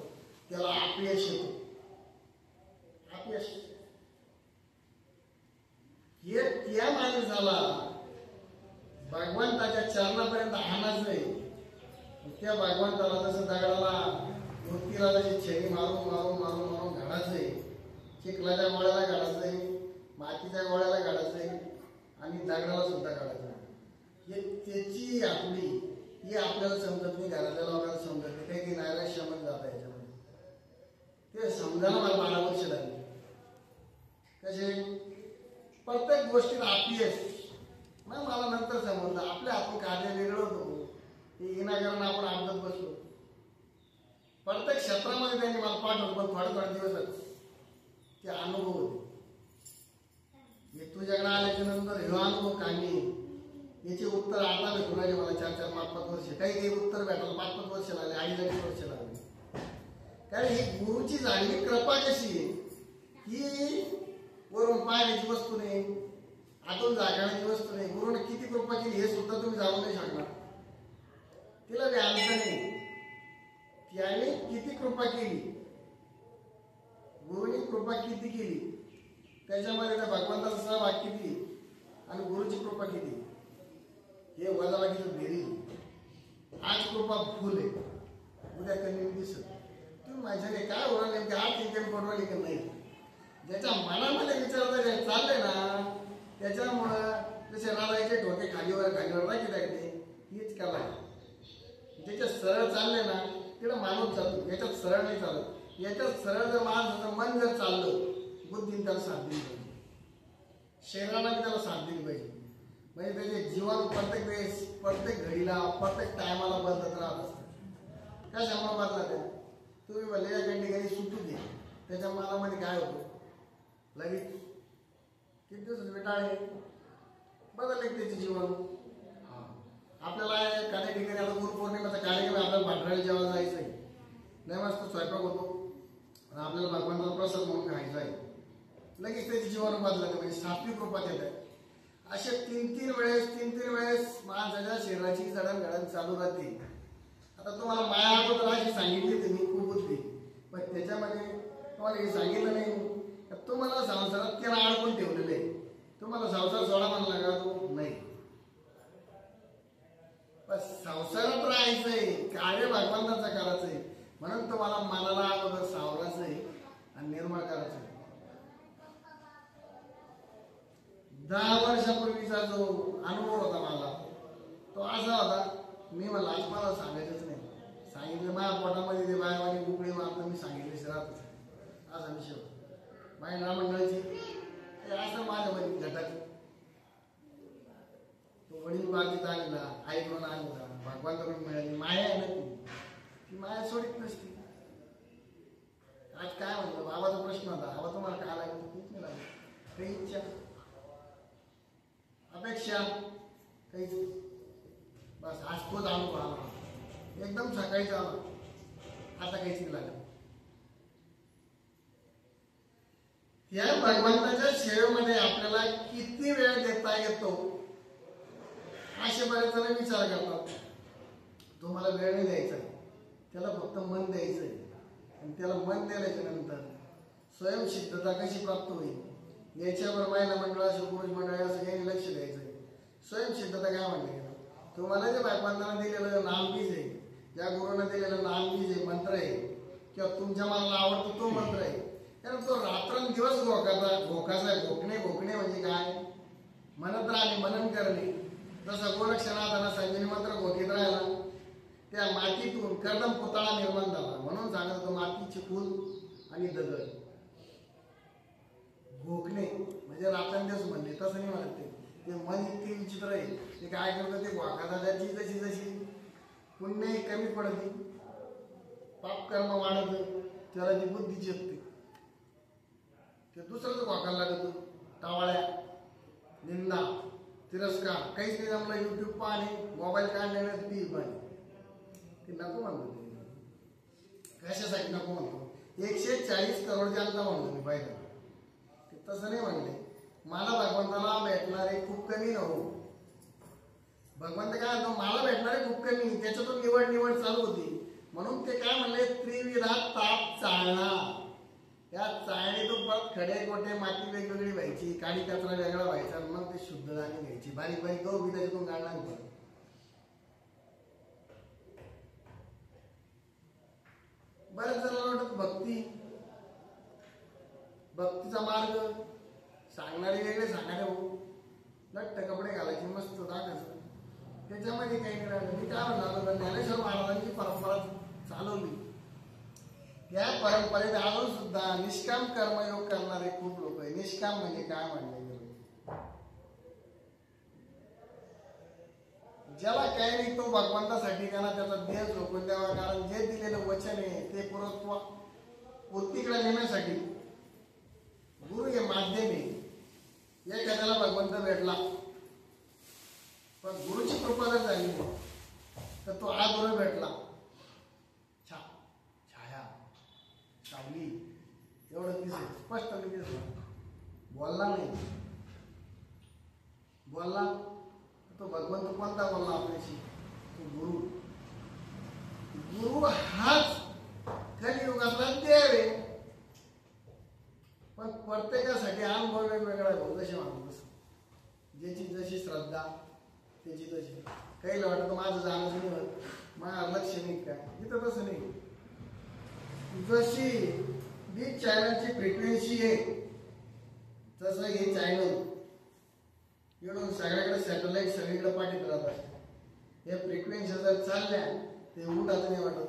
त्याला अपयश येतो. अपयश हे त्या माणसाला भगवंताच्या चरणापर्यंत आणायचंय. त्या भगवंताला जसं दगडाला, मूर्तीला जशी छेडी मारून मारून मारून मारून घालायचंय, चिखलाच्या गोळ्याला घालायचंय, मातीच्या गोळ्याला घालायचंय, आणि दगडाला सुद्धा घालायचं. हे त्याची आपली हे आपल्याला समजत नाही, घरातल्या लोकांना समजत नाही, काही काही नैराश्यामध्ये जातं याच्यामध्ये. ते समजायला मला 12 वर्ष लागली. कसे प्रत्येक गोष्टीत अपयश ना मला नंतर समजलं. आपल्या आपण कार्य वेगळं होतो, हे विनाकारण आपण आमदत बसलो. प्रत्येक क्षेत्रामध्ये त्यांनी मला पाठवलं, पण थोडे दिवसच ते अनुभव होते. हे तुझ्याकडे आल्याच्या नंतर हे अनुभव कामी याचे उत्तर आता भेटून राहिले मला 4-4, 5-5 वर्ष. काही उत्तर भेटायला 5-5 वर्ष लागले, 2.5 वर्ष लागले. कारण ही गुरुची झालेली कृपा कशी आहे, ही वरून पाहण्याची वस्तू नाही, आतून जागण्याची वस्तू नाही. गुरुने किती कृपा केली हे सुद्धा तुम्ही जाणून नाही शकणार. तिला व्यामचं नाही, त्याने किती कृपा केली, गुरुने कृपा किती केली, त्याच्यामध्ये त्या भगवंताचा सहभाग किती आणि गुरुची कृपा किती, हे वजाबाकीचं बेरीज. आज कृपा फुल आहे, उद्या कमी दिसत. तुम्ही माझ्याने काय होणार नेमके आज इन्कम पडवाली की नाही, ज्याच्या मनामध्ये विचारता जे चाललंय ना, त्याच्यामुळं जसे राजाचे ठोके खालीवर राखी लागते, हीच कला आहे. ज्याच्यात सरळ चालले ना तिला माणूस जातो, याच्यात सरळ नाही चालत. याच्यात सरळ जर माणसाचं मन जर चाललं, बुद्धीने त्याला साथ दिली पाहिजे, शरीराला त्याला साथ दिली पाहिजे. म्हणजे त्याचे जीवन प्रत्येक वेळेस, प्रत्येक घडीला, प्रत्येक टायमाला बदलत राहत असतं. कशामुळे बदलत आहे, तुम्ही भले या ठिकाणी सुटू दे, त्याच्या मनामध्ये काय होतं लगेच किती दिवस बेटाळे बदलले त्याचे जीवन. आपल्याला एखाद्या ठिकाणी आता गुरुपौर्णिमेचा कार्यक्रम आपल्याला भांडराला जेवायला जायचं आहे, नाही मस्त स्वयंपाक होतो आणि आपल्याला भगवंताचा प्रसाद म्हणून खायचा आहे, लगेच त्याची जीवन बदलत. म्हणजे सात्विक कृपा येत आहे. असे 3-3 वेळेस माणसाच्या शरीराची जडणघडण चालू राहते. आता तुम्हाला माया अगोदर अशी सांगितली तुम्ही खूप बुद्धी, पण त्याच्यामध्ये तुम्हाला हे सांगितलं नाही, तुम्हाला संसारात त्याला अडकून ठेवलेलं आहे. तुम्हाला संसार सोडा म्हणला का तो नाही, पण संसारात राहायचंय, कार्य भगवंताचं करायचंय. म्हणून तुम्हाला मनाला अगोदर सावरायचंय आणि निर्मळ करायचंय. 10 वर्षापूर्वीचा जो अनुभव होता मला, तो असा होता, मी म्हणलं आज मला सांगायचंच नाही. सांगितलं माझ्या पोटामध्ये ते बायवानी बुकडी मारतं, मी सांगितले राहतच असा विषय होता. माझ्या मंडळाची असं माझ्यामध्ये घटाची तो वडील बाबतीत आणला, आईकडून आणला, भगवानकडून मिळाली. माया आहे ना ती माया सोडित नसती. आज काय म्हणलं, बाबाचा प्रश्न होता, बाबा तुम्हाला काय लागेल, खूप नाही लागेल, काही इच्छा अपेक्षा काहीच, बस आज तोच अनुभव आला, एकदम सकाळीच आला, आता काहीच नाही लागत. या भगवंताच्या सेवेमध्ये आपल्याला किती वेळ देता येतो असे बरेच जण विचार करतात. तुम्हाला वेळ नाही द्यायचा, त्याला फक्त मन द्यायचंय. आणि त्याला मन दिल्याच्या नंतर स्वयंसिद्धता कशी प्राप्त होईल याच्यावर महिला मंडळ असो, पुरुष मंडळ असं यांनी लक्ष द्यायचंय. स्वयंसिद्धता काय म्हणते, तुम्हाला जे भगवंतानं दिलेलं नामबीज आहे, ज्या गुरुनं दिलेलं नामबीज आहे, मंत्र आहे, किंवा तुमच्या मनाला आवडतो तो मंत्र आहे, कारण तो रात्रंदिवस घोकाचा आहे. घोकणे म्हणजे काय, म्हणत राहणे, मनन करणे. जसं गोरक्षनाथानं संजीवनी मंत्र घोकीत राहिला, त्या मातीतून कर्दम पुतळा निर्माण झाला. म्हणून सांगत तो मातीचे फूल आणि दगड. घोकणे म्हणजे रात्रंदिवस म्हणणे, तसं नाही म्हणत. ते मन इतके विचित्र आहे, ते काय करतं, ते घोकाचा जशी जशी पुण्य कमी पडते, पाप कर्म वाढत, त्याला ती बुद्धी चेपते, ते दुसरंच वाकायला लागत. टावाळ्या, निंदा, तिरस्कार, काहीच नाही जमलं, युट्यूब पाहणे, मोबाईल काढणे, टी पाहणे, ते नको म्हणतो. ते कशासाठी नको म्हणतो, 140 करोड जनता म्हणतो मी पाहिजे, ते तसं नाही म्हणले. मला भगवंताला भेटणारे खूप कमी नको. भगवंत काय म्हणतो, मला भेटणारे खूप कमी, त्याच्यातून निवड चालू होती. म्हणून ते काय म्हणले, त्रिविधा ताप चाळणा. या चाळणीतून परत खडे गोटे माती वेगवेगळी व्हायची, काडी कचरा वेगळा व्हायचा, मग ते शुद्ध धान्य घ्यायची, बारीक बारीक गहू बी त्याच्यातून काढला. बऱ्याच जणांना वाटत भक्तीचा मार्ग सांगणारे वेगळे, सांगणारे लट्ट कपडे घालायचे, मस्त दाखायचं, त्याच्यामध्ये काही नाही राहिलं. मी काय म्हणणार, ज्ञानेश्वर महाराजांची परंपरा चालवली, या परंपरेत अजून सुद्धा निष्काम कर्मयोग करणारे खूप लोक आहे. निष्काम म्हणजे काय म्हणले गेले, ज्याला काही नाही तो भगवंतासाठी त्यांना त्याचा देह झोकून द्यावा. कारण जे दिलेलं वचन आहे ते पूर्तीकडे नेण्यासाठी गुरु हे माध्यम आहे. एखाद्याला भगवंत भेटला पण गुरुची कृपा जर झाली तर तो हा गुरु भेटला, छाया सावली एवढं दिसेल, स्पष्ट दिसलं, बोलला नाही, बोलला तो भगवंत कोणता बोलला आपल्याशी, तो गुरु. गुरु हाच कलियुगातला देव आहे. पण प्रत्येकासाठी अनुभव वेगवेगळा आहे. जसे माणूस ज्याची जशी श्रद्धा त्याची तशी. काही वाटतं माझं जाणं नाही होत, माझं लक्ष नाही काय, इथं तसं नाही. जशी बीच चॅनलची फ्रिक्वेन्सी आहे तसं हे चॅनल येऊन सगळ्याकडे सॅटेलाइट सगळीकडे पाठीत राहतात. हे फ्रिक्वेन्सी जर चालल्या ते उठाचं नाही वाटत.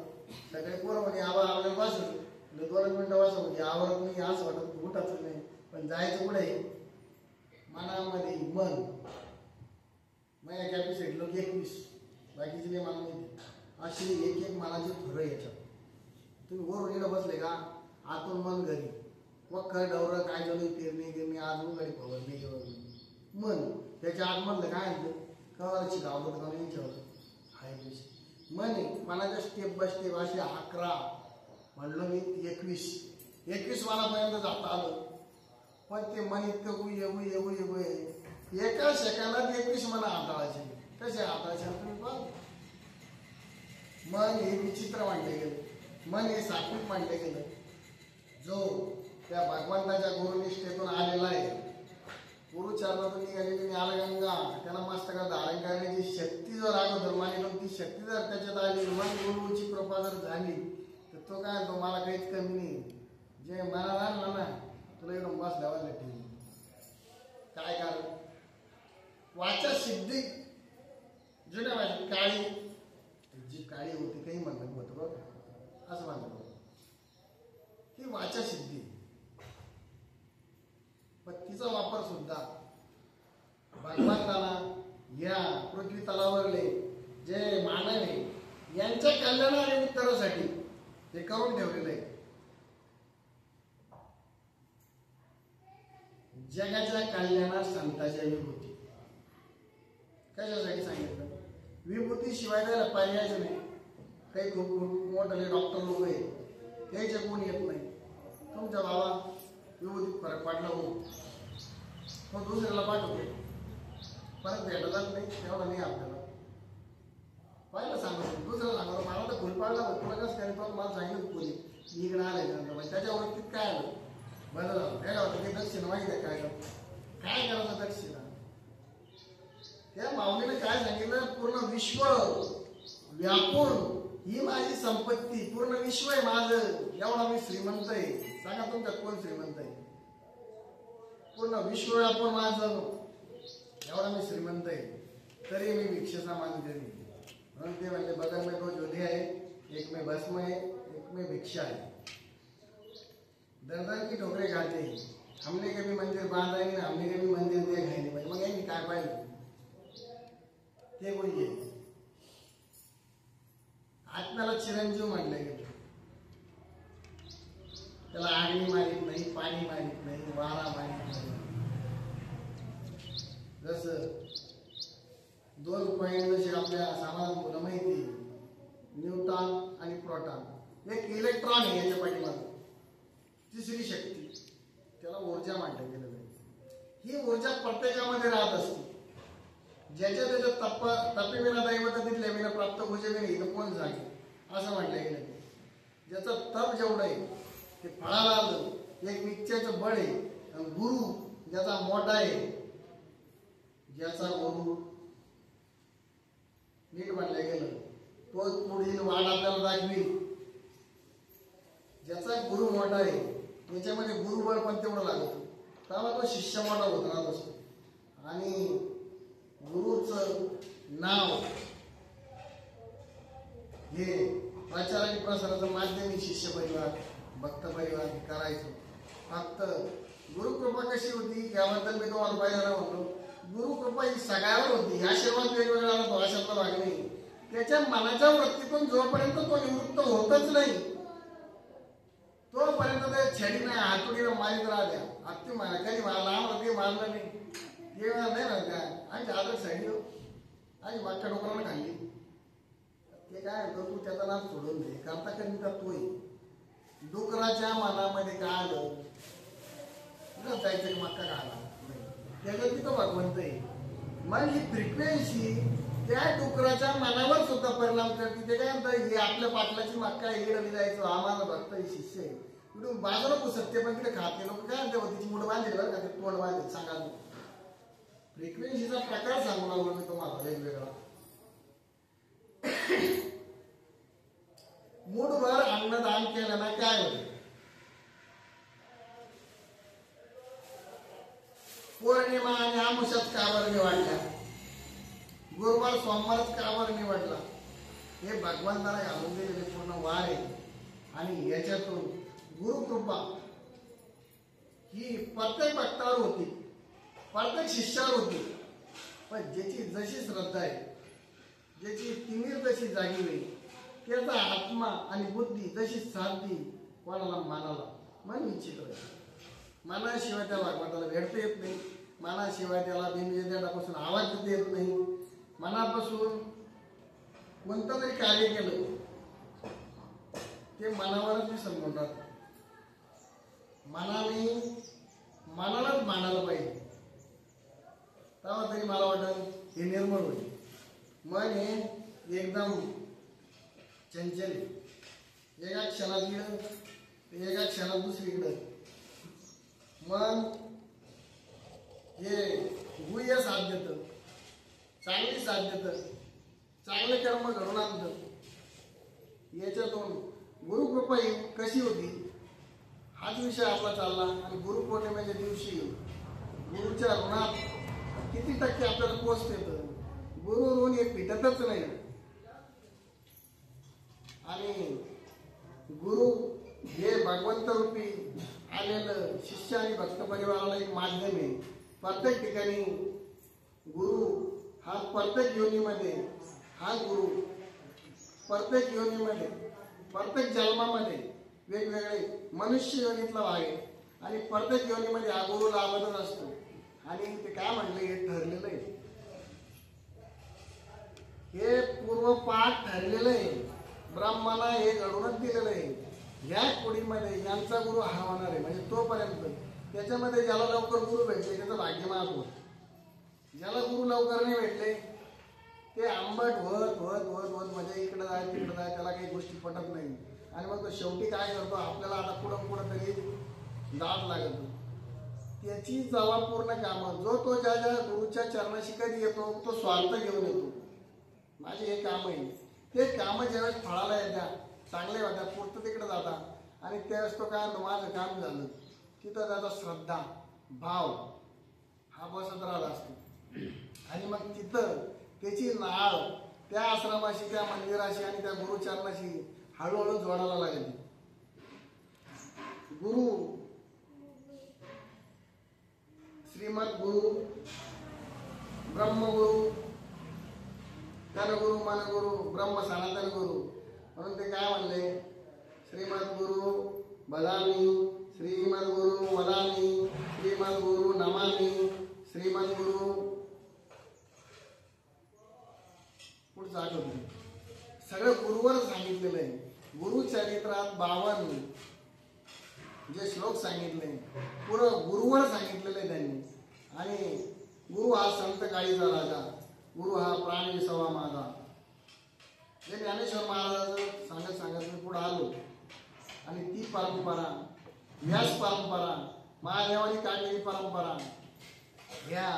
सगळे पोरं म्हणजे आबा आपल्याला वाचत 2 मिनिटं वाचत म्हणजे आवडत नाही असं वाटत, उठाचं नाही. पण जायचं कुठे, मनामध्ये मन. माझ्या कॅपॅसिटी लोक 21, बाकीचे नाही मला माहिती. अशी एक मनाची थोडं याच्यात. तुम्ही वरून इकडं बसले का, आतून मन घरी वखर डवरं काय झालं, पेरणी गिरणी अजून घरी फवरणी मन. त्याच्या आतमधलं काय म्हणतं कळायची गावत का नाही विचारलं आहे मन आहे. मनाच्या स्टेप बाय स्टेप असे 11 म्हणलं मी 21 मनापर्यंत जाता आलं. पण ते मन इतकं गुय एका सेकंदात 21 मना हाताळायचे. कसे हाताळायचे तुम्ही बघ. मन हे विचित्र मांडले गेले, मन हे सात्विक मांडले गेलं. जो त्या भगवंताच्या गुरुनिष्ठेतून आलेला आहे, गुरुचरणातून निघालेली ज्ञानगंगा त्याला मस्तकात धारण करण्याची शक्ती जर अगोदर मानली, ती शक्ती जर त्याच्यात आली, मग गुरुची कृपा जर झाली तर तो काय, तो मला काहीच कमी नाही. जे मनाला आणलं ना तुला एकदम बसल्यावर ठेवली. काय कारण, वाचा सिद्धी. जुन्या माझी काळी जी काळी होती काही म्हणलं होतं बघ, असं म्हणलं ही वाचा सिद्धी. पण तिचा वापर सुद्धा भगवंताला या पृथ्वी तलावरले जे मानव आहे यांच्या कल्याण आणि उत्तरासाठी हे करून ठेवलेलं आहे. जगाच्या कल्याणात संतांच्या विभूती. कशासाठी सांगितलं, विभूती शिवाय त्याला पर्यायच नाही. काही खूप मोठे डॉक्टर लोक आहे त्याचे कोण येत नाही. तुमच्या बाबा विभूतीत फरक पडला हो, तो दुसऱ्याला पाठवतो, परत भेटतच नाही, तेवढा नाही आपल्याला. पाहिलं सांगतो दुसऱ्याला सांगतो, मला तर फुल पाडला तुला कसं काय, तो मला सांगितलं कोणी मी इकडे आलाय त्याच्या वरतीत काय आलं बरं झालं. काय होतं ते दक्षिणा माहिती आहे काय काय करायचं दक्षिणा. त्या माऊलीने काय सांगितलं, पूर्ण विश्व व्यापून ही माझी संपत्ती, पूर्ण विश्व आहे माझं, एवढा मी श्रीमंत आहे. सांगा तुमच्यात कोण श्रीमंत आहे. पूर्ण विश्व व्यापून माझं एवढा मी श्रीमंत आहे, तरी मी भिक्षेचा मान करी. म्हणून ते म्हणले बगल में 2 जोधे आहे, एक में भस्म है, एक में भिक्षा है. दर की ठोकरे खाते, हमने कभी मंदिर बांधा नहीं, हमने कभी मंदिर देखा नहीं. म्हणजे मग यांनी काय पाहिलं ते बोलले. आत्म्याला चिरंजीव म्हटलं गेलं. त्याला आगणी मारित नाही, पाणी मारित नाही, वारा मारित नाही. जसं 2 पॉइंट जसे आपल्या सामान्य मुलं माहिती, न्यूट्रॉन आणि प्रोटॉन. एक इलेक्ट्रॉन आहे याच्या पाठीमागे, तिसरी शक्ती, त्याला ऊर्जा म्हटलं गेलेलं आहे. ही ऊर्जा प्रत्येकामध्ये राहत असते. ज्याच्या त्याच्या तपिविना दैवत तिथल्या विना प्राप्त भुजविना इथं कोण जागे असं म्हटलं गेलं. ज्याचं तप जेवढं आहे ते फळाला आलं. एक नित्याचं बळ आहे. आणि गुरु ज्याचा मोठा आहे, ज्याचा गुरु नीट म्हटलं गेलं तोच पुढील वाढ आपल्याला दाखवी. ज्याचा गुरु मोठा आहे त्याच्यामध्ये गुरुबळ पण तेवढं लागतं, तेव्हा तो शिष्य मोठा होत राहत असतो. आणि गुरुचं नाव हे प्रचार आणि प्रसाराचं माध्यम शिष्य परिवार भक्त परिवार करायचो. फक्त गुरुकृपा कशी होती याबद्दल मी तुम्हाला पहिल्यांदा म्हणतो. गुरुकृपा ही सगळ्यावर होती. आशीर्वाद वेगवेगळा होतो अशातला भाग नाही. त्याच्या मनाच्या वृत्तीतून जोपर्यंत तो निवृत्त होतच नाही तोपर्यंत ते छडीने हातोडीने मारित राहत्या. अगदी कधी मारला आम्हाला ते मारलं नाही ते नाही ना त्या आणि आदर साईड आणि मागच्या डोकरानं खाल्ली. ते काय होतं तू त्याचा नाम सोडून दे. करता कधी का तोय डुकराच्या मनामध्ये काय आलं जायचं की मक्का खाला त्याच्यात तिथं भगवंत आहे. मग ही फ्रिक्वेन्सी त्या डुकराच्या मनावर सुद्धा परिणाम करते. ते काय म्हणतात हे आपल्या पाटलाची मक्का इकडे जायचं आम्हाला भक्त शिष्य आहे इकडून बाजूला पुसत ते पण तिकडे खाते लोक काय म्हणते तिची मुठ बांधली बरं का ते तोंड बांधले सांगा. फ्रिक्वेन्सीचा प्रकार सांगू लागलो मी तुम्हाला वेगवेगळा. मूठभर अन्नदान केल्यानं काय होते. पौर्णिमा आणि अमावस्याच का बरं निवडल्या. गुरुवार सोमवारच का बरं निवडला. हे भगवंताला घालून दिलेले पूर्ण वार आहे. आणि याच्यातून गुरुकृपा ही प्रत्येक भक्तावर होती प्रत्येक शिष्यावर होती. पण ज्याची जशी श्रद्धा आहे ज्याची तिमीर तशी जागी होईल त्याचा आत्मा आणि बुद्धी जशी साथ देईल कोणाला मानाला मन निश्चित राहील. मनाशिवाय त्या भगवंताला भेटता येत नाही. मनाशिवाय त्याला बिनविद्यापासून आवाज देता येत नाही. मनापासून कोणतं तरी कार्य केलं ते मनावरच विसरून राहतं. मनालाच मानायला पाहिजे तेव्हा तरी मला वाटतं हे निर्मळ होईल. मन हे एकदम चंचल एका क्षणात इकडं एका क्षणात दुसरीकडं. मन हे गुह्य साथ देतं चांगली साथ देतं चांगले कर्म घडून आणतं. याच्यातून गुरुकृपा ही कशी होती हाच विषय आपला चालला. आणि गुरुपौर्णिमेच्या दिवशी गुरुच्या ऋणात किती टक्के आपल्याला पोचत येतं. गुरु ऋण हे पिटतच नाही. आणि गुरु हे भगवंत रूपी आलेलं शिष्य आणि भक्त परिवाराला एक माध्यम आहे. प्रत्येक ठिकाणी गुरु हा प्रत्येक योनीमध्ये हा गुरु प्रत्येक योनीमध्ये प्रत्येक जन्मामध्ये वेगवेगळे मनुष्य योनीतला भाग आहे. आणि प्रत्येक योनीमध्ये हा गुरु लाभतच असतो. आणि ते काय म्हटलं हे ठरलेलं आहे हे पूर्वपाठ ठरलेलं आहे. ब्रह्माला हे घडूनच दिलेलं आहे. या कुडीमध्ये यांचा गुरु हा होणार आहे. म्हणजे तोपर्यंत त्याच्यामध्ये ज्याला लवकर गुरु भेटले त्याचं भाग्य महात्मा. ज्याला गुरु लवकर नाही भेटले ते आंबट होत होत होत होत म्हणजे इकडं जाय तिकडं जाय त्याला काही गोष्टी पटत नाही. आणि मग तो शेवटी काय करतो आपल्याला आता पुढं तरी दाट लागतो. त्याची जवा पूर्ण कामं जो तो ज्या ज्या गुरुच्या चरणाशी कधी येतो तो स्वार्थ घेऊन येतो. माझे हे काम आहे ते कामं ज्यावेळेस फळाला येत्या चांगले होत्या पुढतं तिकडे जाता. आणि त्यावेळेस तो काय माझं काम झालं तिथं त्याचा श्रद्धा भाव हा बसत राहिला असतो. आणि मग तिथं त्याची नाळ त्या आश्रमाशी त्या मंदिराशी आणि त्या गुरुचरणाशी हळूहळू जोडायला लागली. गुरु श्रीमद गुरु ब्रह्मगुरु जनगुरु मनगुरु ब्रह्म सनातन गुरु म्हणून ते काय म्हणले श्रीमद गुरु बदामी श्रीमद गुरु वदामी श्रीमद गुरु नमामी श्रीमद गुरु पुढचं आठवतं सगळं गुरुवर सांगितलेलं आहे. गुरुचरित्रात 52 जे श्लोक सांगितले पुरं गुरुवर सांगितलेलं आहे त्यांनी. आणि गुरु हा संत काळीचा राजा गुरु हा प्राण विसावा माझा. जे ज्ञानेश्वर महाराजांचं सांगत मी पुढे आलो. आणि ती परंपरा व्यास परंपरा महादेवानी काढलेली परंपरा ह्या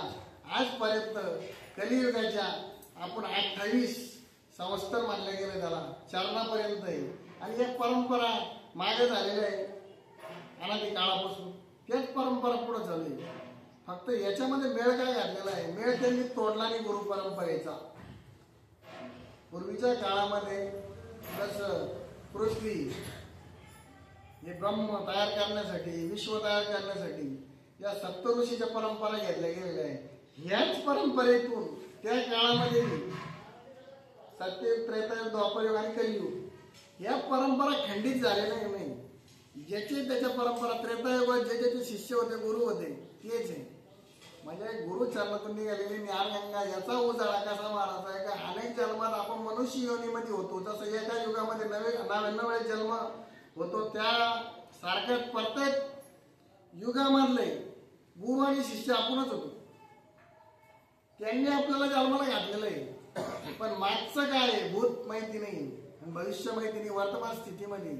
आजपर्यंत कलियुगाच्या आपण 28 संवत्सर मानले गेले त्याला चरणापर्यंत आहे. आणि एक परंपरा मागे झालेली आहे अनादी काळापासून तेच परंपरा पुढे झाली. फक्त याच्यामध्ये मेळ काय घातलेला आहे मेळ त्यांनी तोडला नाही गुरु परंपरेचा. पूर्वीच्या काळामध्ये जसं पृथ्वी हे ब्रह्म तयार करण्यासाठी, विश्व तयार करण्यासाठी या सप्तऋषीच्या परंपरा घेतल्या गेलेल्या आहेत. ह्याच परंपरेतून त्या काळामध्ये सत्ययुग, त्रेतायुग, द्वापरयुग आणि कलियुग या परंपरा खंडित झालेल्या नाही. ज्याचे त्याच्या परंपरा त्रेतायुगात जे ज्याचे शिष्य होते, गुरु होते, तेच आहे. म्हणजे गुरु चरणातून निघालेली ज्ञानगंगा याचा उजाळा कसा मारायचा आहे का अनेक जन्मात आपण मनुष्य योनीमध्ये होतो. जसं एका युगामध्ये 99 वेळेस जन्म होतो, त्या सारख्याच प्रत्येक युगामधले गुरु आणि शिष्य आपणच होतो. त्यांनी आपल्याला जन्माला घातलेलं आहे, पण मागचं काय आहे भूत माहिती नाही, भविष्य माहिती नाही, वर्तमान स्थितीमध्ये.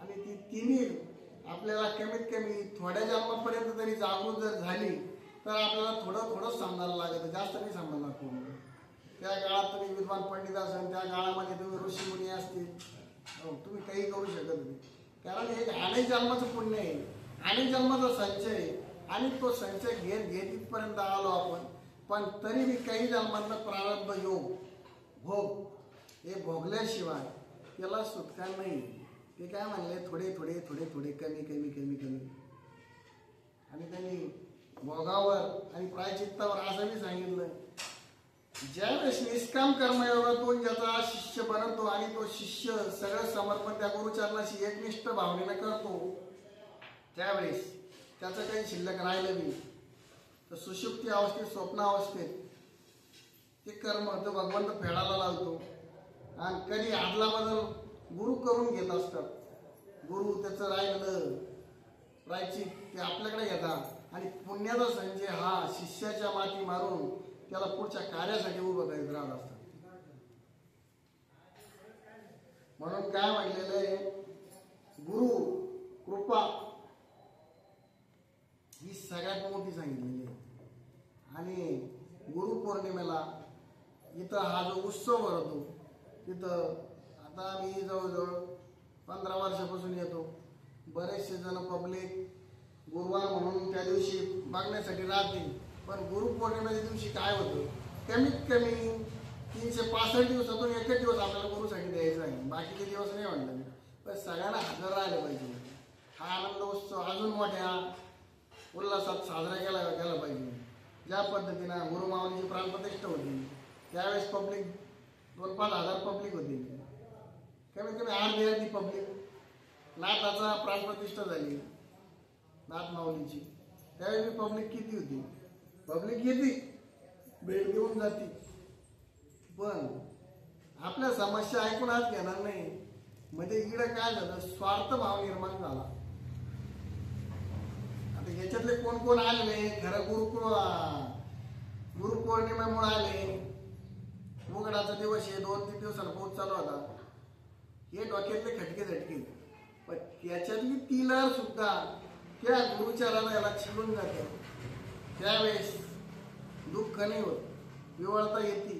आणि ती तिन्ही आपल्याला कमीत कमी थोड्या जन्मापर्यंत तरी जागृत जर झाली तर आपल्याला थोडं समजायला लागतं, जास्त नाही समजायला लागतो. त्या काळात तुम्ही विद्वान पंडित असाल, त्या काळामध्ये तुम्ही ऋषीमुनी असतील, तुम्ही काही करू शकत नाही. कारण एक अनेक जन्माचं पुण्य आहे, अनेक जन्माचा संचय आहे आणि तो संचय घेत इथपर्यंत आलो आपण. पण तरी मी काही जन्मांना प्रारब्ध योग भोग हे भोगल्याशिवाय त्याला सुटका नाही. ते काय म्हणले, थोडे थोडे थोडे थोडे कमी कमी कमी कमी. आणि त्यांनी भोगावर आणि प्रायचित्तावर असं मी सांगितलं, ज्यावेळेस निष्काम कर्मयोगातून ज्याचा शिष्य बनतो आणि तो शिष्य सगळं समर्पण त्या गुरुचरणाशी एकनिष्ठ भावनेनं करतो, त्यावेळेस त्याचं काही शिल्लक राहिलं नाही तर सुषुप्ती अवस्थेत, स्वप्नावस्थेत ते कर्म तो भगवंत फेडायला लावतो. आणि कधी आदला बदल गुरु करून घेत असतात. गुरु त्याचं राहिलेलं प्रायचित ते आपल्याकडे घेतात आणि पुण्याचा संचय हा शिष्याच्या माती मारून त्याला पुढच्या कार्यासाठी उभं करीत राहत असतात. म्हणून काय म्हणलेलं आहे, गुरु कृपा ही सगळ्यात मोठी सांगितलेली आहे. आणि गुरुपौर्णिमेला इथं हा जो उत्सव भरतो तिथं आता आम्ही जवळजवळ 15 वर्षापासून येतो. बरेचसे जण पब्लिक गुरुवार म्हणून त्या दिवशी बघण्यासाठी राहते. पण गुरुपौर्णिमेच्या दिवशी काय होतं, कमीत कमी 365 दिवसातून एकच दिवस आपल्याला गुरुसाठी द्यायचा आहे, बाकीचे दिवस नाही म्हणलं मी. पण सगळ्यांना हजर राहिलं पाहिजे. हा आनंद उत्सव अजून मोठ्या उल्हासात साजरा केला पाहिजे. ज्या पद्धतीनं गुरुमाऊलीची प्राणप्रतिष्ठा होती त्यावेळेस पब्लिक 2-5 हजार पब्लिक होती, कमीत कमी 8,000 पब्लिक. नाथाचा प्राणप्रतिष्ठा झाली नाथ माऊलीची, त्यावेळी पब्लिक किती होती, पब्लिक येते भेट देऊन जाते. पण आपल्या समस्या ऐकून आज घेणार नाही. म्हणजे इकडे काय झालं, स्वार्थ भाव निर्माण झाला. आता याच्यातले कोण कोण आले खरं गुरुपौर्णिमेमुळे आले, उघडाचा दिवस आहे, 2-3 दिवसाला पाऊस चालू होता, हे डोक्यातले खटके झटके. पण त्याच्यातली ती लहर सुद्धा त्या गुरुचराला याला चिडून जाते. त्यावेळेस दुःख नाही होत, विवळता येते,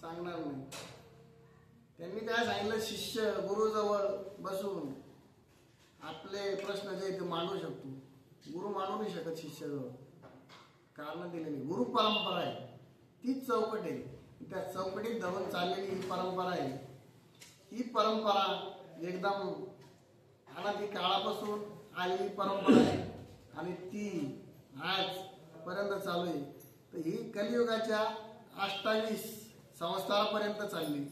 सांगणार नाही. त्यांनी काय सांगितलं, शिष्य गुरुजवळ बसून आपले प्रश्न जे ते मांडू शकतो, गुरु मांडू नाही शकत शिष्याजवळ. कारण दिलेली गुरु परंपरा आहे, तीच चौकट आहे. त्या चौकटीत धरून चाललेली ही परंपरा आहे. ही परंपरा एकदम अनादी काळापासून आलेली परंपरा आहे आणि ती आज पर्यंत चालू आहे. तर ही कलियुगाच्या 28 संवत्सरापर्यंत चालली,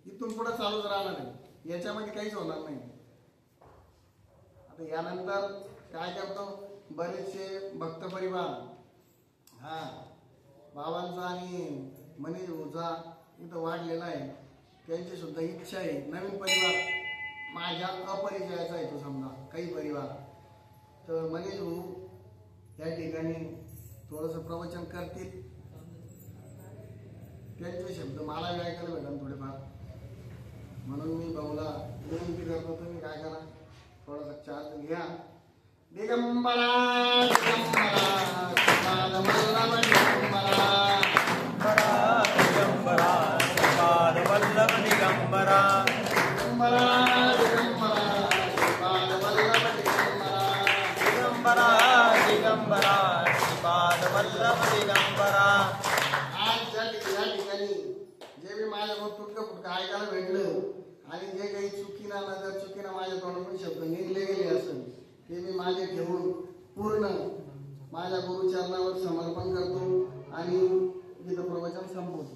इथून पुढे चालूच राहणार आहे, याच्यामध्ये काहीच होणार नाही. आता यानंतर काय करतो, बरेचसे भक्त परिवार बाबांचा आणि मनीष भाऊचा इथं वाढलेला आहे. त्यांची सुद्धा इच्छा आहे नवीन परिवार माझ्या अपरिचयाचा आहे तो समजा काही परिवार. तर मनीष भाऊ या ठिकाणी थोडंसं प्रवचन करतील, त्यांचे शब्द मला ऐकायला भेटतात थोडेफार. म्हणून मी भाऊला विनंती करतो, तुम्ही काय करा, थोडासा चार्ज घ्या. दिगंबरा दिगंबरा पादवल्लभ दिगंबरा, दिगंबरा पादवल्लभ दिगंबरा, दिगंबरा दिगंबरा पादवल्लभ दिगंबरा, दिगंबरा दिगंबरा पादवल्लभ दिगंबरा. आज या ठिकाणी जे मी माझ्या फक्त ऐकायला भेटलं आणि जे काही चुकीनं नजर चुकीनं माझ्या तोंडून शब्द निघले गेले असेल ते मी मागे ठेवून पूर्ण माझ्या गुरुचरणावर समर्पण करतो आणि गीत प्रवचन संपवतो.